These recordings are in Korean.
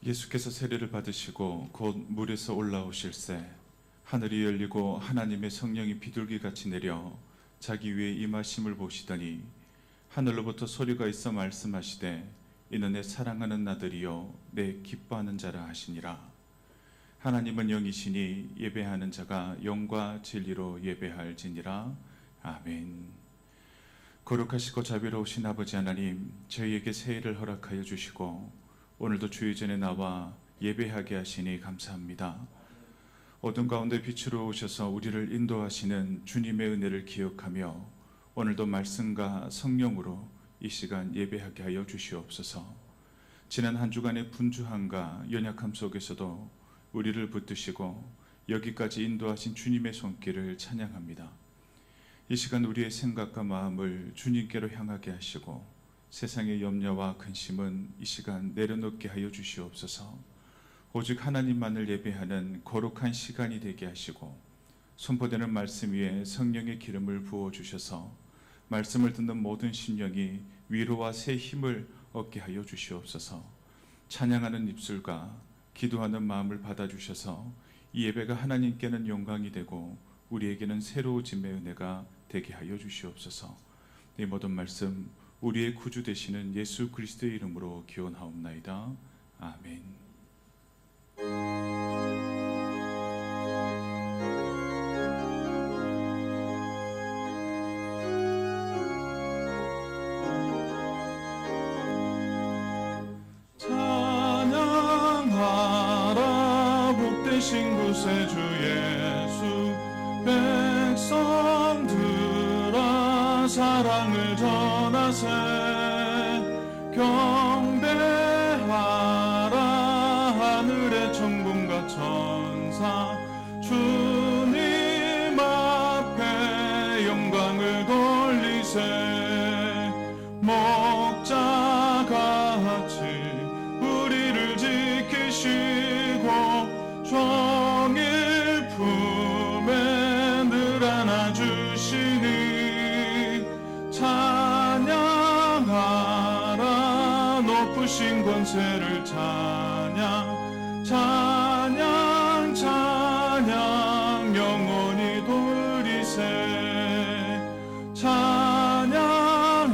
예수께서 세례를 받으시고 곧 물에서 올라오실새 하늘이 열리고 하나님의 성령이 비둘기같이 내려 자기 위에 임하심을 보시더니 하늘로부터 소리가 있어 말씀하시되 이는 내 사랑하는 아들이요 내 기뻐하는 자라 하시니라. 하나님은 영이시니 예배하는 자가 영과 진리로 예배할지니라. 아멘. 거룩하시고 자비로우신 아버지 하나님, 저희에게 새해를 허락하여 주시고 오늘도 주의 전에 나와 예배하게 하시니 감사합니다. 어둠 가운데 빛으로 오셔서 우리를 인도하시는 주님의 은혜를 기억하며 오늘도 말씀과 성령으로 이 시간 예배하게 하여 주시옵소서. 지난 한 주간의 분주함과 연약함 속에서도 우리를 붙드시고 여기까지 인도하신 주님의 손길을 찬양합니다. 이 시간 우리의 생각과 마음을 주님께로 향하게 하시고 세상의 염려와 근심은 이 시간 내려놓게 하여 주시옵소서. 오직 하나님만을 예배하는 거룩한 시간이 되게 하시고 선포되는 말씀 위에 성령의 기름을 부어주셔서 말씀을 듣는 모든 심령이 위로와 새 힘을 얻게 하여 주시옵소서. 찬양하는 입술과 기도하는 마음을 받아주셔서 이 예배가 하나님께는 영광이 되고 우리에게는 새로워짐의 은혜가 되게 하여 주시옵소서. 이 모든 말씀 우리의 구주 되시는 예수 그리스도의 이름으로 기원하옵나이다. 아멘. 찬양하라 복되신 구세주 예수 백성들아 사랑을 전하세 경배하라 하늘의 천군과 천사 주님 앞에 영광을 돌리세 목자같이 우리를 지키시고 종일 품에 늘 안아주시니 찬양하라 높으신 권세를 찬양 찬양 찬양 영원히 돌리세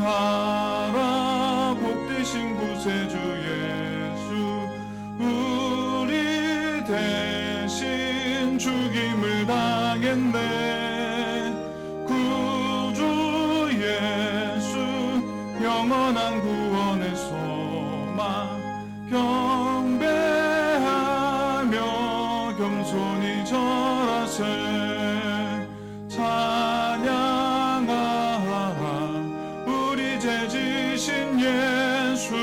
찬양하라 복되신 구세주 예수 우리 대신 죽임을 당했네 구주 예수 영원한 구원의 소망 경배하며 겸손히 절하세 찬양하라 우리 죄 지신 예수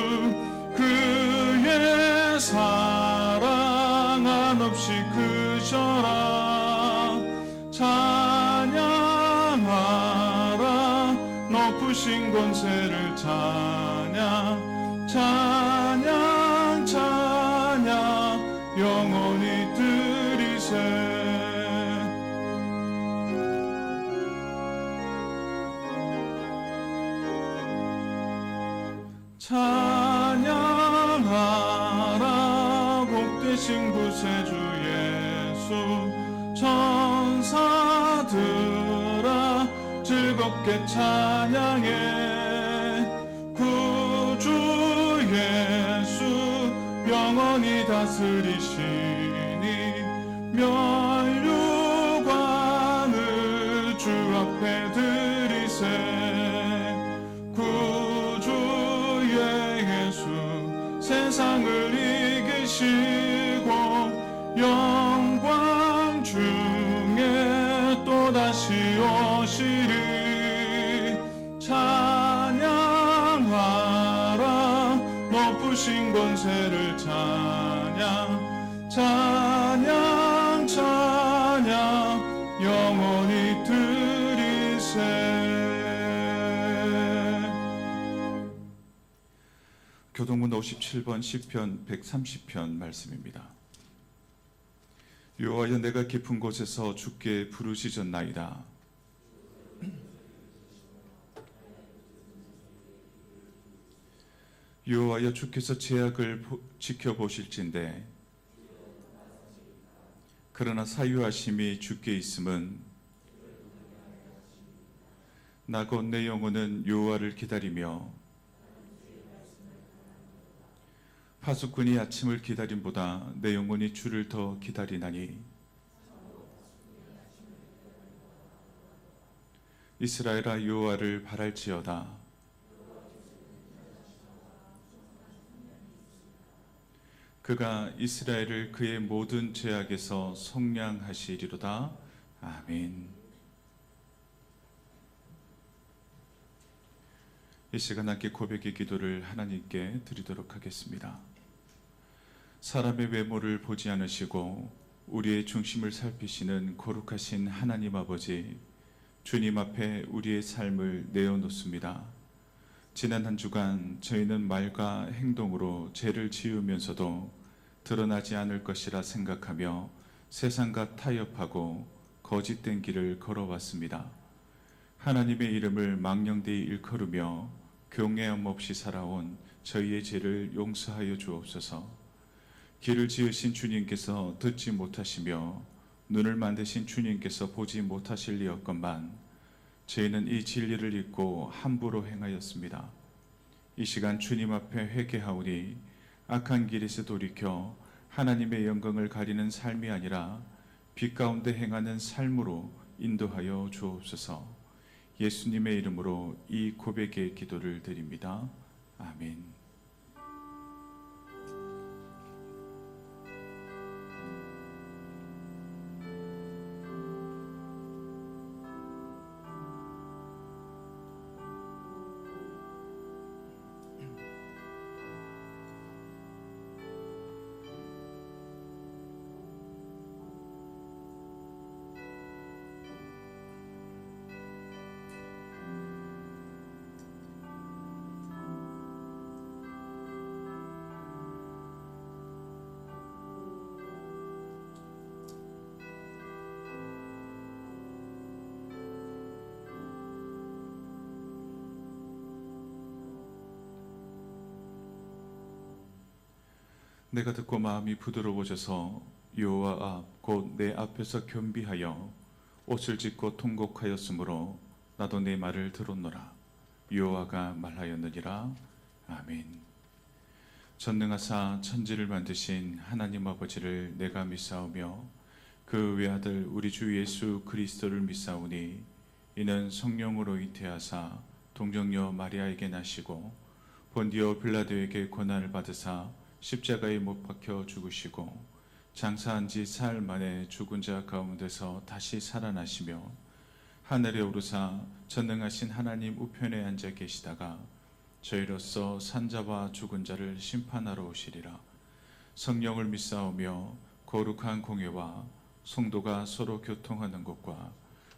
그의 사랑 한없이 크셔라 찬양하라 높으신 권세를 찬양 찬양 찬양 영원히 드리세 찬양하라 복되신 구세주 예수 천사들아 즐겁게 찬양해 구주 예수 영원히 다스리시니 면류관을 주 앞에 드리세 구주 예수 세상을 이기시고 영광 중에 또다시 오시리 찬양하라 높으신 권세를 찬양 찬양 찬양 영원히 드리세 교동문 57번 시편 130편 말씀입니다. 여호와여 내가 깊은 곳에서 주께 부르짖었나이다. 여호와여 주께서 제약을 지켜보실진대 그러나 사유하심이 주께 있음은 나 곧 내 영혼은 여호와를 기다리며 파수꾼이 아침을 기다림보다 내 영혼이 주를 더 기다리나니 이스라엘아 여호와를 바랄지어다. 그가 이스라엘을 그의 모든 죄악에서 속량하시리로다. 아멘. 이 시간 함께 고백의 기도를 하나님께 드리도록 하겠습니다. 사람의 외모를 보지 않으시고 우리의 중심을 살피시는 거룩하신 하나님 아버지, 주님 앞에 우리의 삶을 내어놓습니다. 지난 한 주간 저희는 말과 행동으로 죄를 지으면서도 드러나지 않을 것이라 생각하며 세상과 타협하고 거짓된 길을 걸어왔습니다. 하나님의 이름을 망령되이 일컬으며 교회함 없이 살아온 저희의 죄를 용서하여 주옵소서. 길을 지으신 주님께서 듣지 못하시며 눈을 만드신 주님께서 보지 못하실 리였건만 저희는 이 진리를 잊고 함부로 행하였습니다. 이 시간 주님 앞에 회개하오니 악한 길에서 돌이켜 하나님의 영광을 가리는 삶이 아니라 빛 가운데 행하는 삶으로 인도하여 주옵소서. 예수님의 이름으로 이 고백의 기도를 드립니다. 아멘. 내가 듣고 마음이 부드러워져서 여호와 앞 곧 내 앞에서 겸비하여 옷을 찢고 통곡하였으므로 나도 내 말을 들었노라. 여호와가 말하였느니라. 아멘. 전능하사 천지를 만드신 하나님 아버지를 내가 믿사오며 그 외아들 우리 주 예수 그리스도를 믿사오니 이는 성령으로 잉태하사 동정녀 마리아에게 나시고 본디오 빌라도에게 고난을 받으사 십자가에 못 박혀 죽으시고 장사한 지 사흘 만에 죽은 자 가운데서 다시 살아나시며 하늘에 오르사 전능하신 하나님 우편에 앉아 계시다가 저희로서 산자와 죽은 자를 심판하러 오시리라. 성령을 믿사오며 거룩한 공회와 성도가 서로 교통하는 것과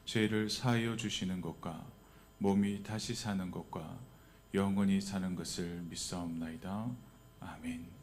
죄를 사하여 주시는 것과 몸이 다시 사는 것과 영원히 사는 것을 믿사옵나이다. 아멘.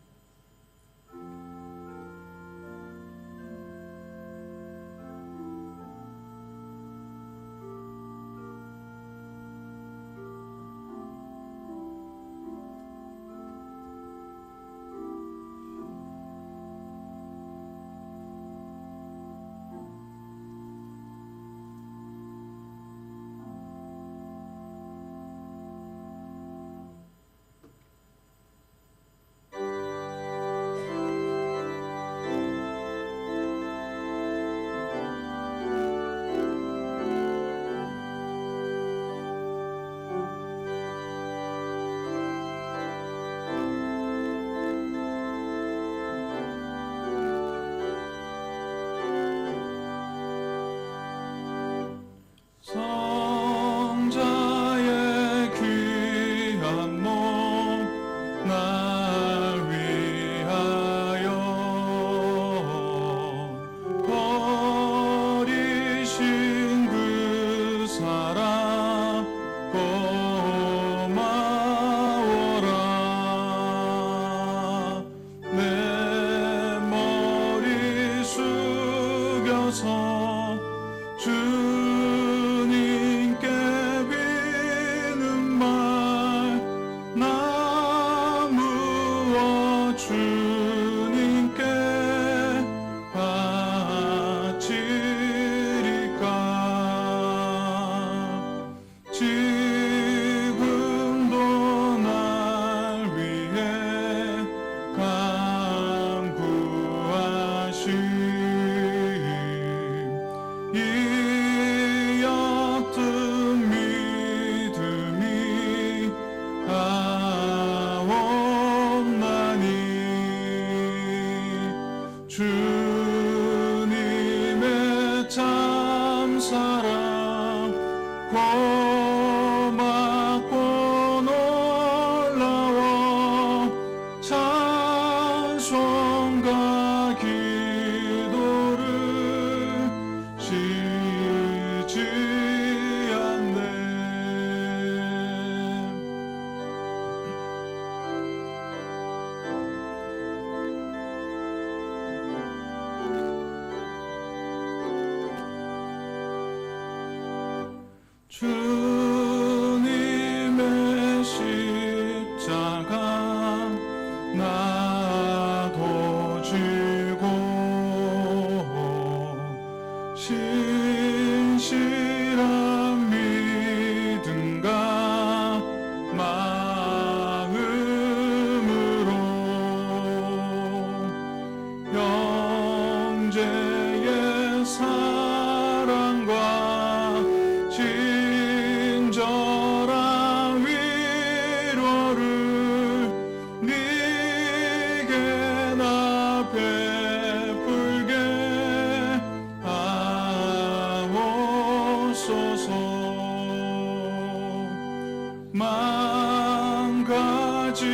만 가지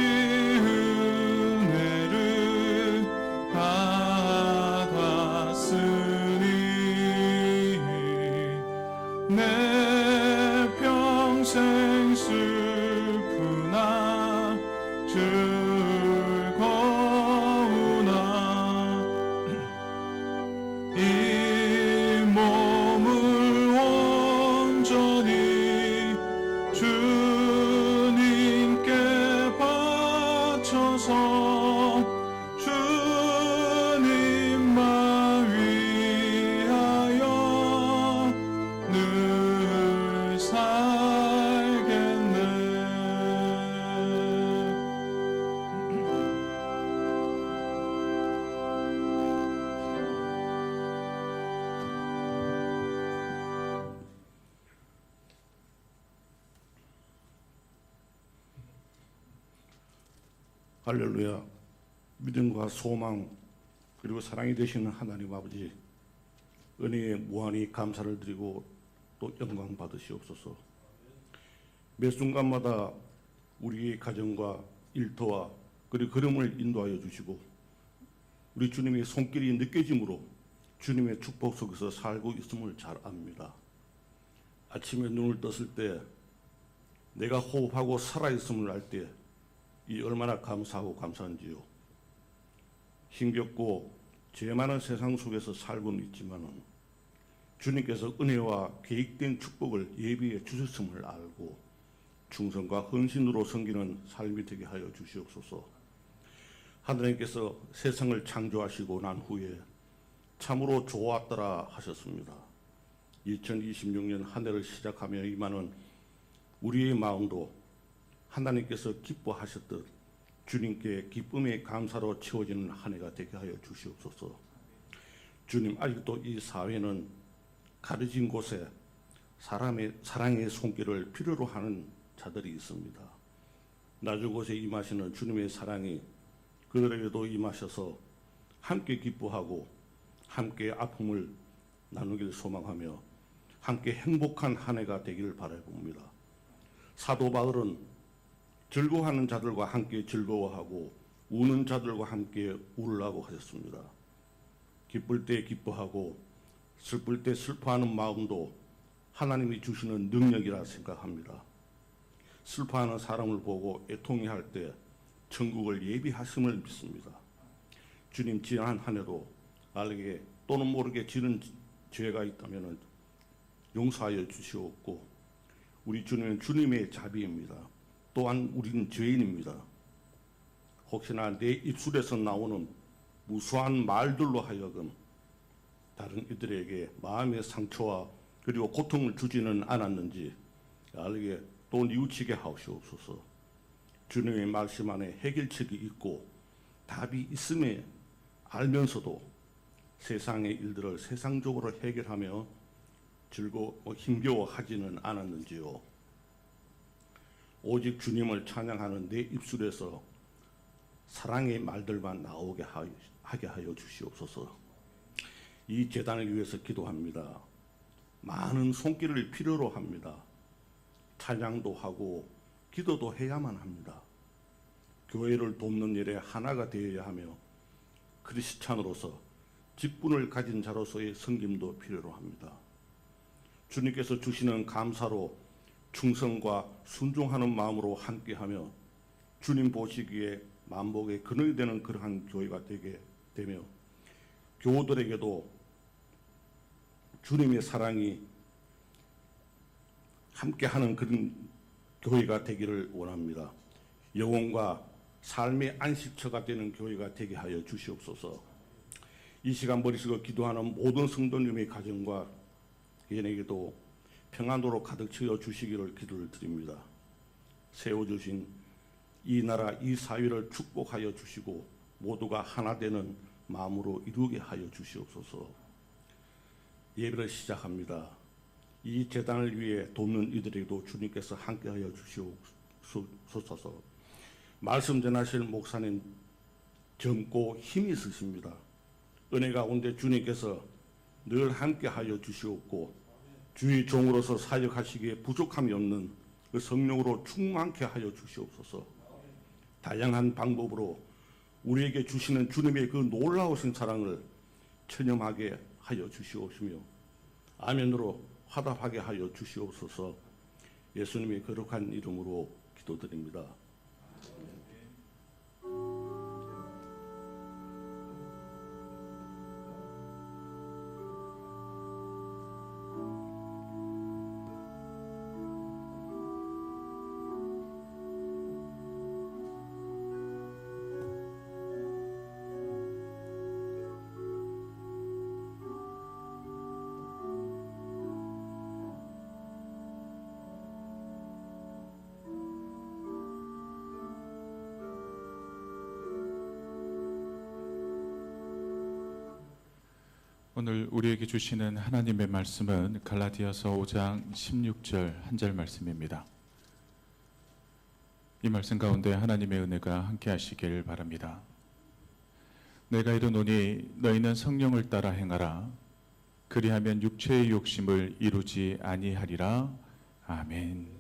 은혜를 받았으니 내 평생 슬프나 즐거우나 이 몸을 온전히 주님께 바쳐서 주님만 위하여 늘 살겠네. 할렐루야. 믿음과 소망 그리고 사랑이 되시는 하나님 아버지, 은혜에 무한히 감사를 드리고 또 영광 받으시옵소서. 매 순간마다 우리의 가정과 일터와 그리고 걸음을 인도하여 주시고 우리 주님의 손길이 느껴짐으로 주님의 축복 속에서 살고 있음을 잘 압니다. 아침에 눈을 떴을 때 내가 호흡하고 살아있음을 알 때 이 얼마나 감사하고 감사한지요. 힘겹고 죄 많은 세상 속에서 살고는 있지만은 주님께서 은혜와 계획된 축복을 예비해 주셨음을 알고 충성과 헌신으로 섬기는 삶이 되게 하여 주시옵소서. 하나님께서 세상을 창조하시고 난 후에 참으로 좋았더라 하셨습니다. 2026년 한 해를 시작하며 임하는 우리의 마음도 하나님께서 기뻐하셨듯 주님께 기쁨의 감사로 채워지는 한 해가 되게 하여 주시옵소서. 주님, 아직도 이 사회는 가려진 곳에 사랑의 손길을 필요로 하는 자들이 있습니다. 낮은 곳에 임하시는 주님의 사랑이 그들에게도 임하셔서 함께 기뻐하고 함께 아픔을 나누길 소망하며 함께 행복한 한 해가 되기를 바라봅니다. 사도 바울은 즐거워하는 자들과 함께 즐거워하고 우는 자들과 함께 울라고 하셨습니다. 기쁠 때 기뻐하고 슬플 때 슬퍼하는 마음도 하나님이 주시는 능력이라 생각합니다. 슬퍼하는 사람을 보고 애통해 할 때 천국을 예비하심을 믿습니다. 주님, 지난 한 해도 알게 또는 모르게 지른 죄가 있다면 용서하여 주시옵고 우리 주님은 주님의 자비입니다. 또한 우리는 죄인입니다. 혹시나 내 입술에서 나오는 무수한 말들로 하여금 다른 이들에게 마음의 상처와 그리고 고통을 주지는 않았는지 알게 또 뉘우치게 하시옵소서. 주님의 말씀 안에 해결책이 있고 답이 있음에 알면서도 세상의 일들을 세상적으로 해결하며 힘겨워하지는 않았는지요. 오직 주님을 찬양하는 내 입술에서 사랑의 말들만 나오게 하게 하여 주시옵소서. 이 재단을 위해서 기도합니다. 많은 손길을 필요로 합니다. 찬양도 하고 기도도 해야만 합니다. 교회를 돕는 일에 하나가 되어야 하며 크리스찬으로서 직분을 가진 자로서의 섬김도 필요로 합니다. 주님께서 주시는 감사로 충성과 순종하는 마음으로 함께하며 주님 보시기에 만복의 근원이 되는 그러한 교회가 되게 되며 교우들에게도 주님의 사랑이 함께하는 그런 교회가 되기를 원합니다. 영혼과 삶의 안식처가 되는 교회가 되게 하여 주시옵소서. 이 시간 머릿속에 기도하는 모든 성도님의 가정과 개인에게도 평안으로 가득 채워 주시기를 기도를 드립니다. 세워주신 이 나라 이 사회를 축복하여 주시고 모두가 하나 되는 마음으로 이루게 하여 주시옵소서. 예배를 시작합니다. 이 재단을 위해 돕는 이들에게도 주님께서 함께하여 주시옵소서. 말씀 전하실 목사님 젊고 힘이 있으십니다. 은혜 가운데 주님께서 늘 함께하여 주시옵고 주의 종으로서 사역하시기에 부족함이 없는 그 성령으로 충만케 하여 주시옵소서. 다양한 방법으로 우리에게 주시는 주님의 그 놀라우신 사랑을 체념하게 하여 주시옵시며 아멘으로 화답하게 하여 주시옵소서. 예수님의 거룩한 이름으로 기도드립니다. 오늘 우리에게 주시는 하나님의 말씀은 갈라디아서 5장 16절 한 절 말씀입니다. 이 말씀 가운데 하나님의 은혜가 함께 하시길 바랍니다. 내가 이르노니 너희는 성령을 따라 행하라. 그리하면 육체의 욕심을 이루지 아니하리라. 아멘.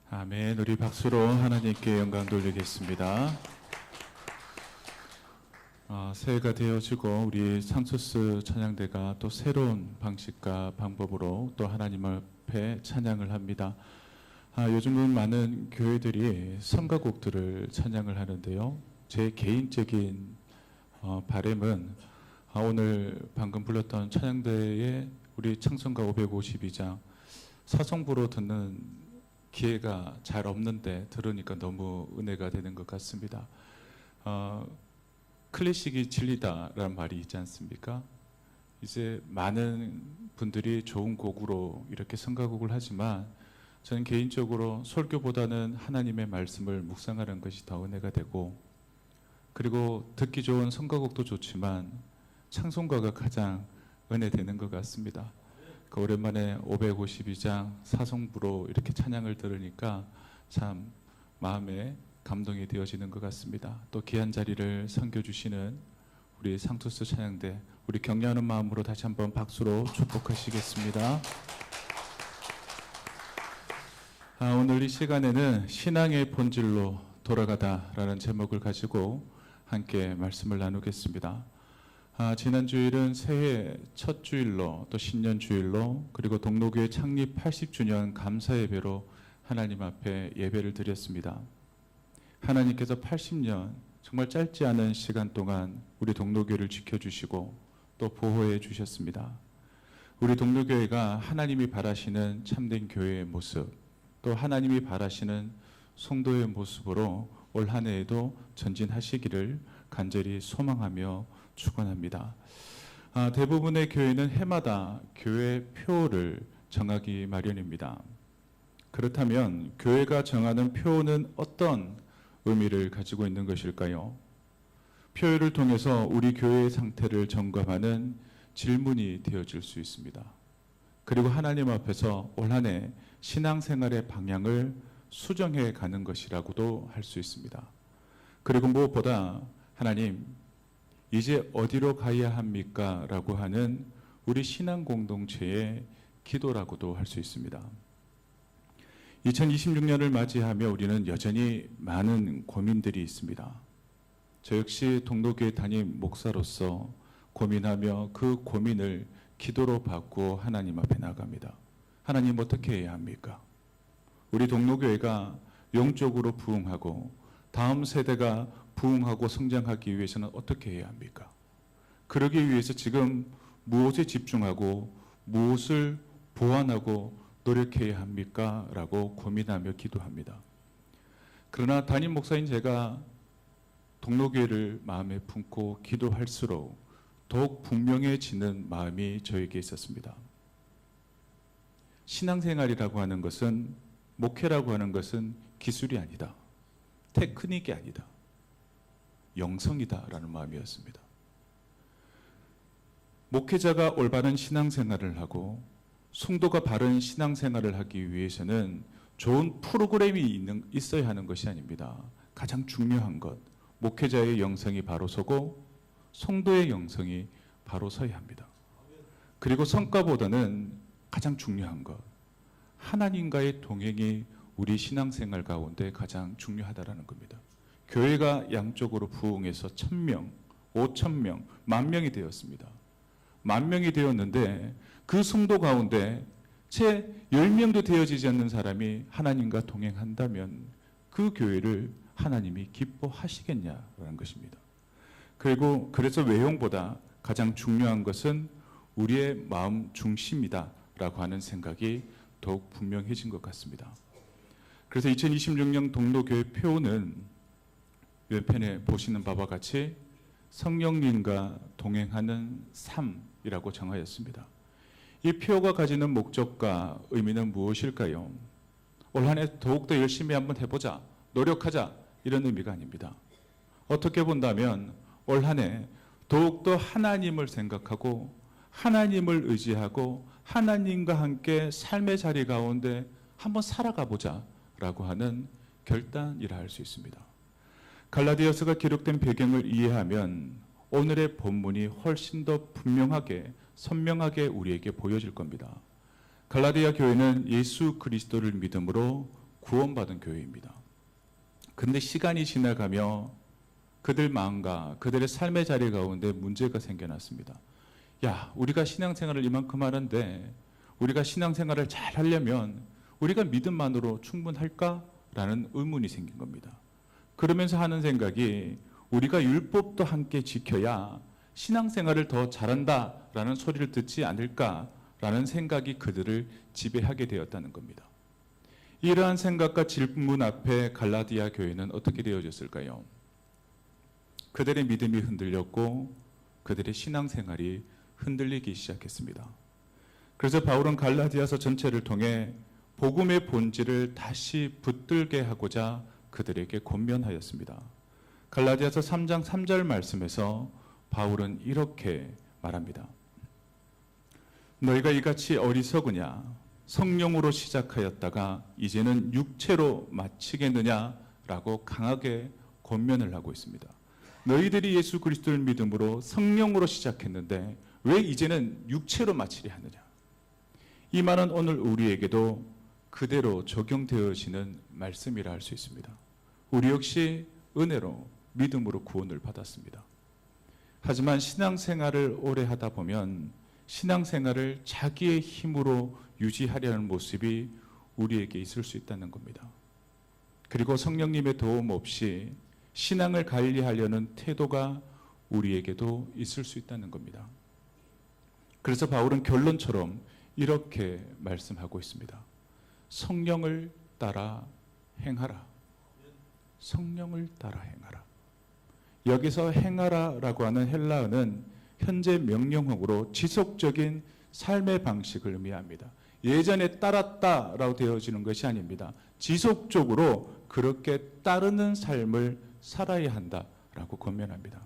아멘. 우리 박수로 하나님께 영광 돌리겠습니다. 새해가 되어지고 우리 상소스 찬양대가 또 새로운 방식과 방법으로 또 하나님 앞에 찬양을 합니다. 요즘은 많은 교회들이 성가곡들을 찬양을 하는데요. 제 개인적인 바람은 오늘 방금 불렀던 찬양대의 우리 창성가 552장 사성부로 듣는 기회가 잘 없는데 들으니까 너무 은혜가 되는 것 같습니다. 클래식이 진리다라는 말이 있지 않습니까? 이제 많은 분들이 좋은 곡으로 이렇게 성가곡을 하지만 저는 개인적으로 설교보다는 하나님의 말씀을 묵상하는 것이 더 은혜가 되고, 그리고 듣기 좋은 성가곡도 좋지만 찬송가가 가장 은혜되는 것 같습니다. 그 오랜만에 552장 사성부로 이렇게 찬양을 들으니까 참 마음에 감동이 되어지는 것 같습니다. 또 귀한 자리를 섬겨주시는 우리 상투스 찬양대, 우리 격려하는 마음으로 다시 한번 박수로 축복하시겠습니다. 오늘 이 시간에는 신앙의 본질로 돌아가다라는 제목을 가지고 함께 말씀을 나누겠습니다. 지난 주일은 새해 첫 주일로, 또 신년 주일로, 그리고 동로교회 창립 80주년 감사 예배로 하나님 앞에 예배를 드렸습니다. 하나님께서 80년 정말 짧지 않은 시간 동안 우리 동로교회를 지켜주시고 또 보호해 주셨습니다. 우리 동로교회가 하나님이 바라시는 참된 교회의 모습, 또 하나님이 바라시는 성도의 모습으로 올 한 해에도 전진하시기를 간절히 소망하며 축원합니다. 대부분의 교회는 해마다 교회 표를 정하기 마련입니다. 그렇다면 교회가 정하는 표는 어떤 의미를 가지고 있는 것일까요? 표를 통해서 우리 교회의 상태를 점검하는 질문이 되어질 수 있습니다. 그리고 하나님 앞에서 올 한 해 신앙생활의 방향을 수정해 가는 것이라고도 할 수 있습니다. 그리고 무엇보다 하나님, 이제 어디로 가야 합니까? 라고 하는 우리 신앙 공동체의 기도라고도 할 수 있습니다. 2026년을 맞이하며 우리는 여전히 많은 고민들이 있습니다. 저 역시 동로교회 담임 목사로서 고민하며 그 고민을 기도로 받고 하나님 앞에 나갑니다. 하나님, 어떻게 해야 합니까? 우리 동로교회가 영적으로 부흥하고 다음 세대가 부흥하고 성장하기 위해서는 어떻게 해야 합니까? 그러기 위해서 지금 무엇에 집중하고 무엇을 보완하고 노력해야 합니까? 라고 고민하며 기도합니다. 그러나 담임 목사인 제가 동로교회를 마음에 품고 기도할수록 더욱 분명해지는 마음이 저에게 있었습니다. 신앙생활이라고 하는 것은, 목회라고 하는 것은 기술이 아니다, 테크닉이 아니다, 영성이다라는 마음이었습니다. 목회자가 올바른 신앙생활을 하고 성도가 바른 신앙생활을 하기 위해서는 좋은 프로그램이 있어야 하는 것이 아닙니다. 가장 중요한 것, 목회자의 영성이 바로 서고 성도의 영성이 바로 서야 합니다. 그리고 성과보다는 가장 중요한 것, 하나님과의 동행이 우리 신앙생활 가운데 가장 중요하다라는 겁니다. 교회가 양쪽으로 부흥해서 1,000명, 5,000명, 10,000명이 되었습니다. 10,000명이 되었는데 그 성도 가운데 채 10명도 되어지지 않는 사람이 하나님과 동행한다면 그 교회를 하나님이 기뻐하시겠냐라는 것입니다. 그리고 그래서 외형보다 가장 중요한 것은 우리의 마음 중심이다라고 하는 생각이 더욱 분명해진 것 같습니다. 그래서 2026년 동로교회 표는 왼편에 보시는 바와 같이 성령님과 동행하는 삶이라고 정하였습니다. 이 표가 가지는 목적과 의미는 무엇일까요? 올 한 해 더욱더 열심히 한번 해보자, 노력하자, 이런 의미가 아닙니다. 어떻게 본다면 올 한 해 더욱더 하나님을 생각하고 하나님을 의지하고 하나님과 함께 삶의 자리 가운데 한번 살아가 보자 라고 하는 결단이라 할 수 있습니다. 갈라디아서가 기록된 배경을 이해하면 오늘의 본문이 훨씬 더 분명하게 선명하게 우리에게 보여질 겁니다. 갈라디아 교회는 예수 그리스도를 믿음으로 구원받은 교회입니다. 근데 시간이 지나가며 그들 마음과 그들의 삶의 자리 가운데 문제가 생겨났습니다. 야, 우리가 신앙생활을 이만큼 하는데 우리가 신앙생활을 잘 하려면 우리가 믿음만으로 충분할까? 라는 의문이 생긴 겁니다. 그러면서 하는 생각이 우리가 율법도 함께 지켜야 신앙생활을 더 잘한다라는 소리를 듣지 않을까라는 생각이 그들을 지배하게 되었다는 겁니다. 이러한 생각과 질문 앞에 갈라디아 교회는 어떻게 되어졌을까요? 그들의 믿음이 흔들렸고 그들의 신앙생활이 흔들리기 시작했습니다. 그래서 바울은 갈라디아서 전체를 통해 복음의 본질을 다시 붙들게 하고자 그들에게 권면하였습니다. 갈라디아서 3장 3절 말씀에서 바울은 이렇게 말합니다. 너희가 이같이 어리석으냐? 성령으로 시작하였다가 이제는 육체로 마치겠느냐라고 강하게 권면을 하고 있습니다. 너희들이 예수 그리스도를 믿음으로 성령으로 시작했는데 왜 이제는 육체로 마치려 하느냐? 이 말은 오늘 우리에게도 그대로 적용되어지는 말씀이라 할 수 있습니다. 우리 역시 은혜로 믿음으로 구원을 받았습니다. 하지만 신앙생활을 오래 하다 보면 신앙생활을 자기의 힘으로 유지하려는 모습이 우리에게 있을 수 있다는 겁니다. 그리고 성령님의 도움 없이 신앙을 관리하려는 태도가 우리에게도 있을 수 있다는 겁니다. 그래서 바울은 결론처럼 이렇게 말씀하고 있습니다. 성령을 따라 행하라. 성령을 따라 행하라. 여기서 행하라라고 하는 헬라어는 현재 명령형으로 지속적인 삶의 방식을 의미합니다. 예전에 따랐다라고 되어지는 것이 아닙니다. 지속적으로 그렇게 따르는 삶을 살아야 한다라고 권면합니다.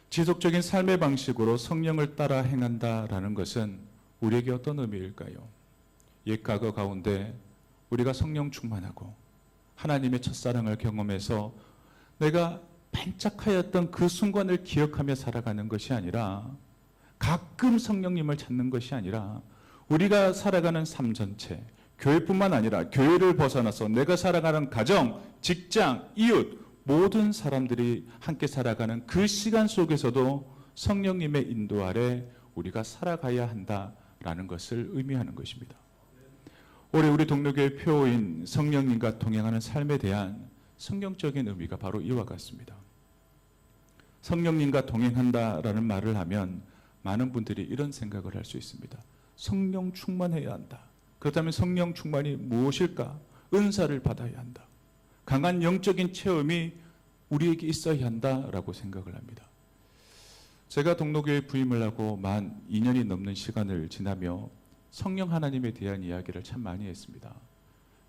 지속적인 삶의 방식으로 성령을 따라 행한다라는 것은 우리에게 어떤 의미일까요? 옛 과거 가운데 우리가 성령 충만하고 하나님의 첫사랑을 경험해서 내가 반짝하였던 그 순간을 기억하며 살아가는 것이 아니라 가끔 성령님을 찾는 것이 아니라 우리가 살아가는 삶 전체, 교회뿐만 아니라 교회를 벗어나서 내가 살아가는 가정, 직장, 이웃 모든 사람들이 함께 살아가는 그 시간 속에서도 성령님의 인도 아래 우리가 살아가야 한다라는 것을 의미하는 것입니다. 올해 우리 동료교회 표어인 성령님과 동행하는 삶에 대한 성경적인 의미가 바로 이와 같습니다. 성령님과 동행한다라는 말을 하면 많은 분들이 이런 생각을 할 수 있습니다. 성령 충만해야 한다. 그렇다면 성령 충만이 무엇일까? 은사를 받아야 한다. 강한 영적인 체험이 우리에게 있어야 한다라고 생각을 합니다. 제가 동로교회 부임을 하고 만 2년이 넘는 시간을 지나며 성령 하나님에 대한 이야기를 참 많이 했습니다.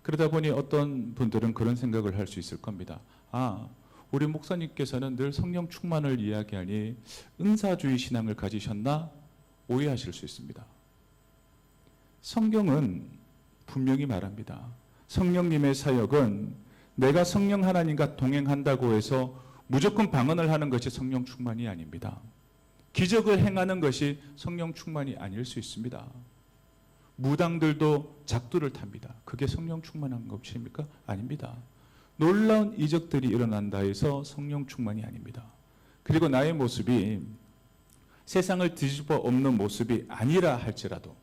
그러다 보니 어떤 분들은 그런 생각을 할 수 있을 겁니다. 우리 목사님께서는 늘 성령 충만을 이야기하니 은사주의 신앙을 가지셨나? 오해하실 수 있습니다. 성경은 분명히 말합니다. 성령님의 사역은 내가 성령 하나님과 동행한다고 해서 무조건 방언을 하는 것이 성령 충만이 아닙니다. 기적을 행하는 것이 성령 충만이 아닐 수 있습니다. 무당들도 작두를 탑니다. 그게 성령 충만한 것입니까? 아닙니다. 놀라운 이적들이 일어난다 해서 성령 충만이 아닙니다. 그리고 나의 모습이 세상을 뒤집어 엎는 모습이 아니라 할지라도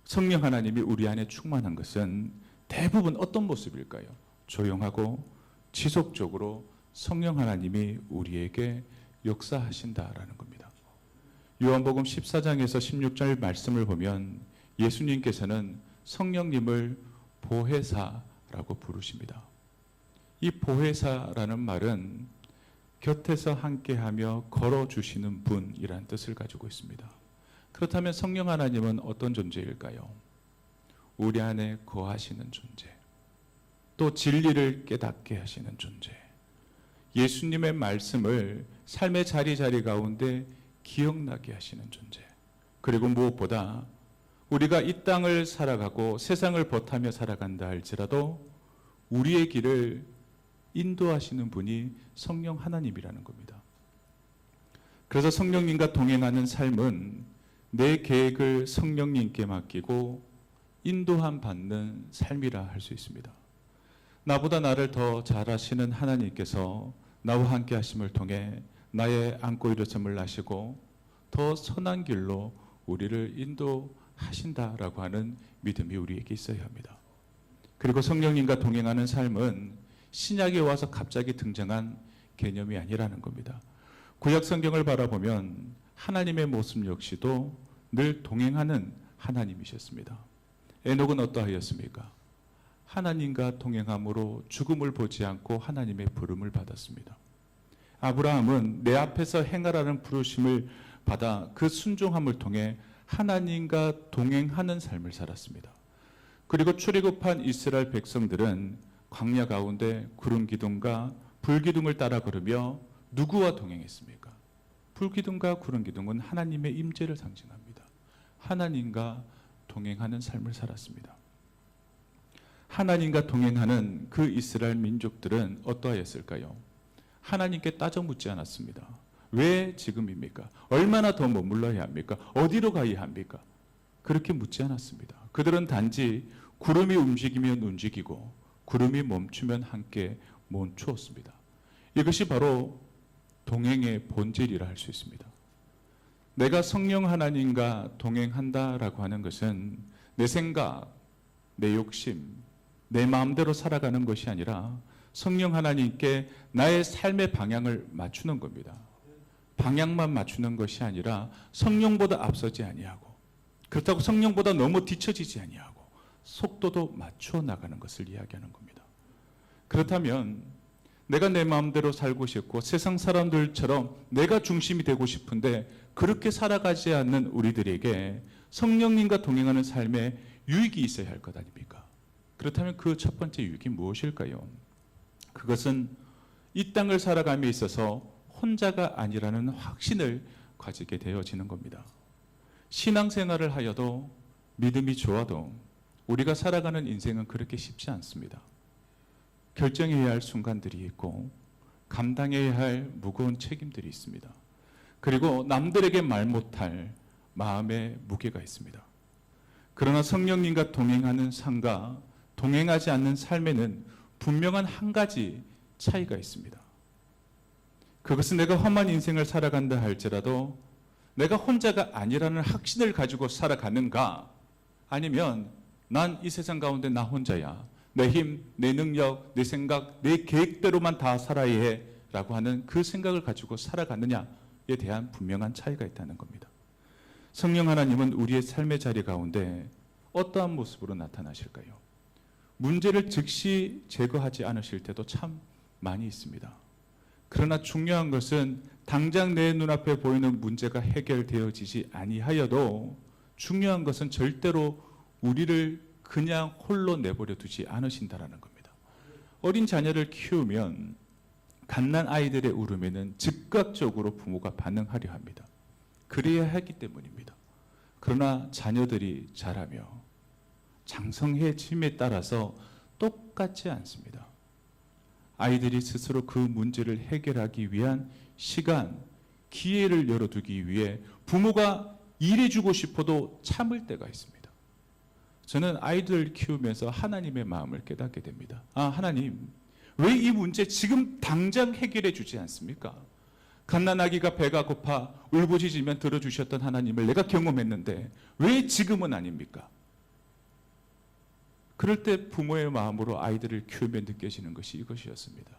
성령 하나님이 우리 안에 충만한 것은 대부분 어떤 모습일까요? 조용하고 지속적으로 성령 하나님이 우리에게 역사하신다라는 겁니다. 요한복음 14장에서 16절 말씀을 보면 예수님께서는 성령님을 보혜사라고 부르십니다. 이 보혜사라는 말은 곁에서 함께하며 걸어주시는 분이라는 뜻을 가지고 있습니다. 그렇다면 성령 하나님은 어떤 존재일까요? 우리 안에 거하시는 존재, 또 진리를 깨닫게 하시는 존재, 예수님의 말씀을 삶의 자리 가운데 기억나게 하시는 존재, 그리고 무엇보다 우리가 이 땅을 살아가고 세상을 벗하며 살아간다 할지라도 우리의 길을 인도하시는 분이 성령 하나님이라는 겁니다. 그래서 성령님과 동행하는 삶은 내 계획을 성령님께 맡기고 인도함 받는 삶이라 할 수 있습니다. 나보다 나를 더 잘 아시는 하나님께서 나와 함께 하심을 통해 나의 안고 일어섬을 아시고 더 선한 길로 우리를 인도하신다라고 하는 믿음이 우리에게 있어야 합니다. 그리고 성령님과 동행하는 삶은 신약에 와서 갑자기 등장한 개념이 아니라는 겁니다. 구약 성경을 바라보면 하나님의 모습 역시도 늘 동행하는 하나님이셨습니다. 에녹은 어떠하였습니까? 하나님과 동행함으로 죽음을 보지 않고 하나님의 부름을 받았습니다. 아브라함은 내 앞에서 행하라는 부르심을 받아 그 순종함을 통해 하나님과 동행하는 삶을 살았습니다. 그리고 출애굽한 이스라엘 백성들은 광야 가운데 구름 기둥과 불 기둥을 따라 걸으며 누구와 동행했습니까? 불 기둥과 구름 기둥은 하나님의 임재를 상징합니다. 하나님과 동행하는 삶을 살았습니다. 하나님과 동행하는 그 이스라엘 민족들은 어떠하였을까요? 하나님께 따져 묻지 않았습니다. 왜 지금입니까? 얼마나 더 머물러야 합니까? 어디로 가야 합니까? 그렇게 묻지 않았습니다. 그들은 단지 구름이 움직이면 움직이고 구름이 멈추면 함께 멈추었습니다. 이것이 바로 동행의 본질이라 할 수 있습니다. 내가 성령 하나님과 동행한다라고 하는 것은 내 생각, 내 욕심, 내 마음대로 살아가는 것이 아니라 성령 하나님께 나의 삶의 방향을 맞추는 겁니다. 방향만 맞추는 것이 아니라 성령보다 앞서지 아니하고, 그렇다고 성령보다 너무 뒤처지지 아니하고 속도도 맞추어 나가는 것을 이야기하는 겁니다. 그렇다면 내가 내 마음대로 살고 싶고 세상 사람들처럼 내가 중심이 되고 싶은데 그렇게 살아가지 않는 우리들에게 성령님과 동행하는 삶에 유익이 있어야 할 것 아닙니까? 그렇다면 그 첫 번째 유익이 무엇일까요? 그것은 이 땅을 살아감에 있어서 혼자가 아니라는 확신을 가지게 되어지는 겁니다. 신앙생활을 하여도 믿음이 좋아도 우리가 살아가는 인생은 그렇게 쉽지 않습니다. 결정해야 할 순간들이 있고 감당해야 할 무거운 책임들이 있습니다. 그리고 남들에게 말 못할 마음의 무게가 있습니다. 그러나 성령님과 동행하는 삶과 동행하지 않는 삶에는 분명한 한 가지 차이가 있습니다. 그것은 내가 험한 인생을 살아간다 할지라도 내가 혼자가 아니라는 확신을 가지고 살아가는가, 아니면 난 이 세상 가운데 나 혼자야, 내 힘, 내 능력, 내 생각, 내 계획대로만 다 살아야 해 라고 하는 그 생각을 가지고 살아가느냐에 대한 분명한 차이가 있다는 겁니다. 성령 하나님은 우리의 삶의 자리 가운데 어떠한 모습으로 나타나실까요? 문제를 즉시 제거하지 않으실 때도 참 많이 있습니다. 그러나 중요한 것은 당장 내 눈앞에 보이는 문제가 해결되어지지 아니하여도 중요한 것은 절대로 우리를 그냥 홀로 내버려 두지 않으신다라는 겁니다. 어린 자녀를 키우면 갓난 아이들의 울음에는 즉각적으로 부모가 반응하려 합니다. 그래야 하기 때문입니다. 그러나 자녀들이 자라며 장성해짐에 따라서 똑같지 않습니다. 아이들이 스스로 그 문제를 해결하기 위한 시간, 기회를 열어두기 위해 부모가 일해주고 싶어도 참을 때가 있습니다. 저는 아이들 키우면서 하나님의 마음을 깨닫게 됩니다. 아, 하나님, 왜 이 문제 지금 당장 해결해 주지 않습니까? 갓난아기가 배가 고파 울부짖으면 들어주셨던 하나님을 내가 경험했는데 왜 지금은 아닙니까? 그럴 때 부모의 마음으로 아이들을 키우며 느껴지는 것이 이것이었습니다.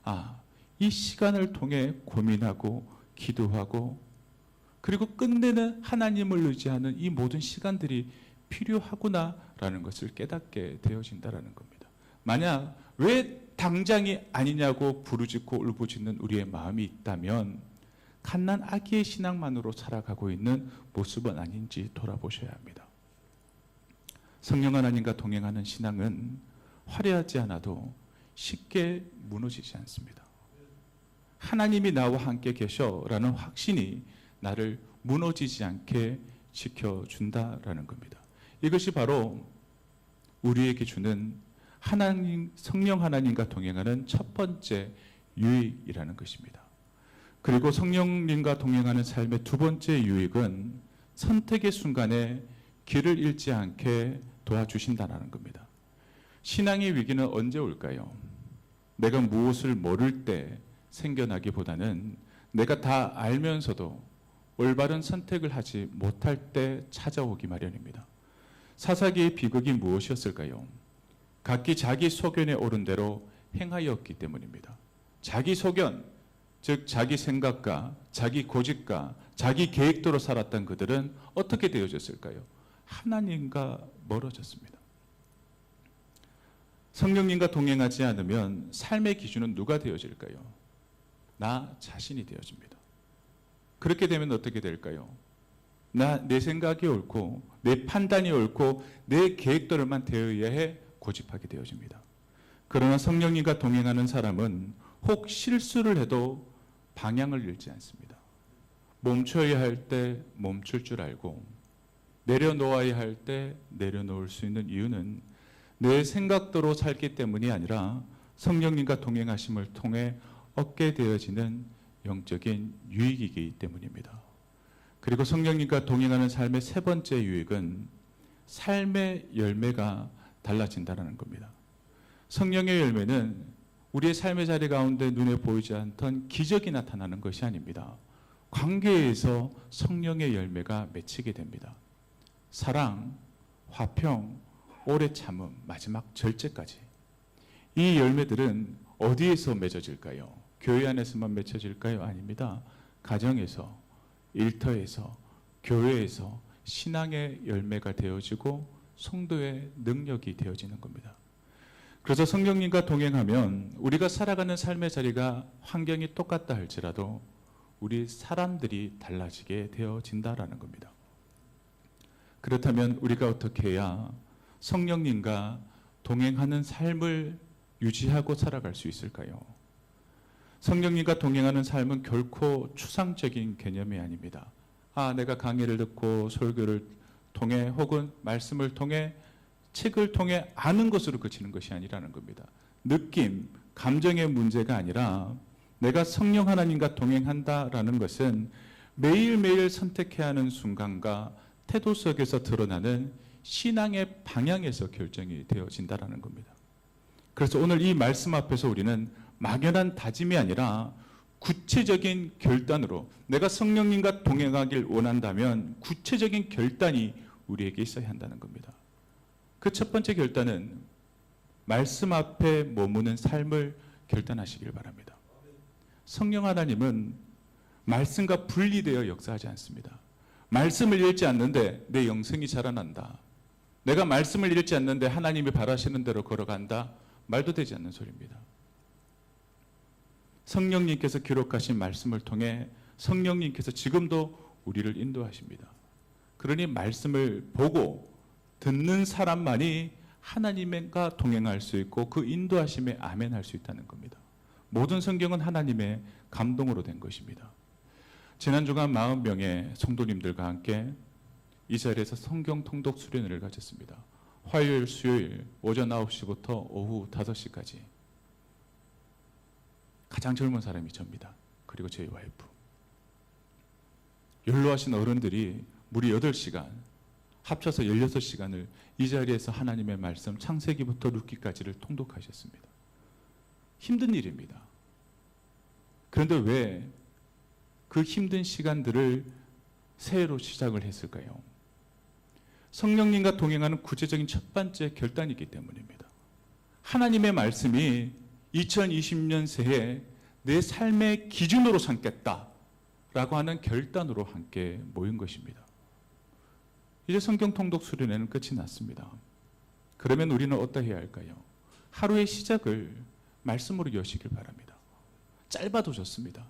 아, 이 시간을 통해 고민하고 기도하고 그리고 끝내는 하나님을 의지하는 이 모든 시간들이 필요하구나라는 것을 깨닫게 되어진다라는 겁니다. 만약 왜 당장이 아니냐고 부르짖고 울부짖는 우리의 마음이 있다면 갓난 아기의 신앙만으로 살아가고 있는 모습은 아닌지 돌아보셔야 합니다. 성령 하나님과 동행하는 신앙은 화려하지 않아도 쉽게 무너지지 않습니다. 하나님이 나와 함께 계셔라는 확신이 나를 무너지지 않게 지켜준다라는 겁니다. 이것이 바로 우리에게 주는 하나님, 성령 하나님과 동행하는 첫 번째 유익이라는 것입니다. 그리고 성령님과 동행하는 삶의 두 번째 유익은 선택의 순간에 길을 잃지 않게 도와주신다는 겁니다. 신앙의 위기는 언제 올까요? 내가 무엇을 모를 때 생겨나기보다는 내가 다 알면서도 올바른 선택을 하지 못할 때 찾아오기 마련입니다. 사사기의 비극이 무엇이었을까요? 각기 자기 소견에 오른 대로 행하였기 때문입니다. 자기 소견, 즉 자기 생각과 자기 고집과 자기 계획대로 살았던 그들은 어떻게 되어졌을까요? 하나님과 멀어졌습니다. 성령님과 동행하지 않으면 삶의 기준은 누가 되어질까요? 나 자신이 되어집니다. 그렇게 되면 어떻게 될까요? 내 생각이 옳고 내 판단이 옳고 내 계획대로만 되어야 해 고집하게 되어집니다. 그러나 성령님과 동행하는 사람은 혹 실수를 해도 방향을 잃지 않습니다. 멈춰야 할 때 멈출 줄 알고 내려놓아야 할 때 내려놓을 수 있는 이유는 내 생각대로 살기 때문이 아니라 성령님과 동행하심을 통해 얻게 되어지는 영적인 유익이기 때문입니다. 그리고 성령님과 동행하는 삶의 세 번째 유익은 삶의 열매가 달라진다는 겁니다. 성령의 열매는 우리의 삶의 자리 가운데 눈에 보이지 않던 기적이 나타나는 것이 아닙니다. 관계에서 성령의 열매가 맺히게 됩니다. 사랑, 화평, 오래 참음, 마지막 절제까지. 이 열매들은 어디에서 맺어질까요? 교회 안에서만 맺혀질까요? 아닙니다. 가정에서, 일터에서, 교회에서 신앙의 열매가 되어지고 성도의 능력이 되어지는 겁니다. 그래서 성령님과 동행하면 우리가 살아가는 삶의 자리가 환경이 똑같다 할지라도 우리 사람들이 달라지게 되어진다라는 겁니다. 그렇다면 우리가 어떻게 해야 성령님과 동행하는 삶을 유지하고 살아갈 수 있을까요? 성령님과 동행하는 삶은 결코 추상적인 개념이 아닙니다. 내가 강의를 듣고 설교를 통해 혹은 말씀을 통해 책을 통해 아는 것으로 그치는 것이 아니라는 겁니다. 느낌, 감정의 문제가 아니라 내가 성령 하나님과 동행한다라는 것은 매일매일 선택해야 하는 순간과 태도 속에서 드러나는 신앙의 방향에서 결정이 되어진다라는 겁니다. 그래서 오늘 이 말씀 앞에서 우리는 막연한 다짐이 아니라 구체적인 결단으로 내가 성령님과 동행하길 원한다면 구체적인 결단이 우리에게 있어야 한다는 겁니다. 그 첫 번째 결단은 말씀 앞에 머무는 삶을 결단하시길 바랍니다. 성령 하나님은 말씀과 분리되어 역사하지 않습니다. 말씀을 읽지 않는데 내 영성이 자라난다. 내가 말씀을 읽지 않는데 하나님이 바라시는 대로 걸어간다. 말도 되지 않는 소리입니다. 성령님께서 기록하신 말씀을 통해 성령님께서 지금도 우리를 인도하십니다. 그러니 말씀을 보고 듣는 사람만이 하나님과 동행할 수 있고 그 인도하심에 아멘할 수 있다는 겁니다. 모든 성경은 하나님의 감동으로 된 것입니다. 지난 주간 40명의 성도님들과 함께 이 자리에서 성경 통독 수련회를 가졌습니다. 화요일, 수요일 오전 9시부터 오후 5시까지. 가장 젊은 사람이 접니다. 그리고 저희 와이프. 연로하신 어른들이 무려 8시간, 합쳐서 16시간을 이 자리에서 하나님의 말씀 창세기부터 룻기까지를 통독하셨습니다. 힘든 일입니다. 그런데 왜 그 힘든 시간들을 새해로 시작을 했을까요? 성령님과 동행하는 구체적인 첫 번째 결단이기 때문입니다. 하나님의 말씀이 2020년 새해 내 삶의 기준으로 삼겠다라고 하는 결단으로 함께 모인 것입니다. 이제 성경 통독 수련회는 끝이 났습니다. 그러면 우리는 어떠해야 할까요? 하루의 시작을 말씀으로 여시길 바랍니다. 짧아도 좋습니다.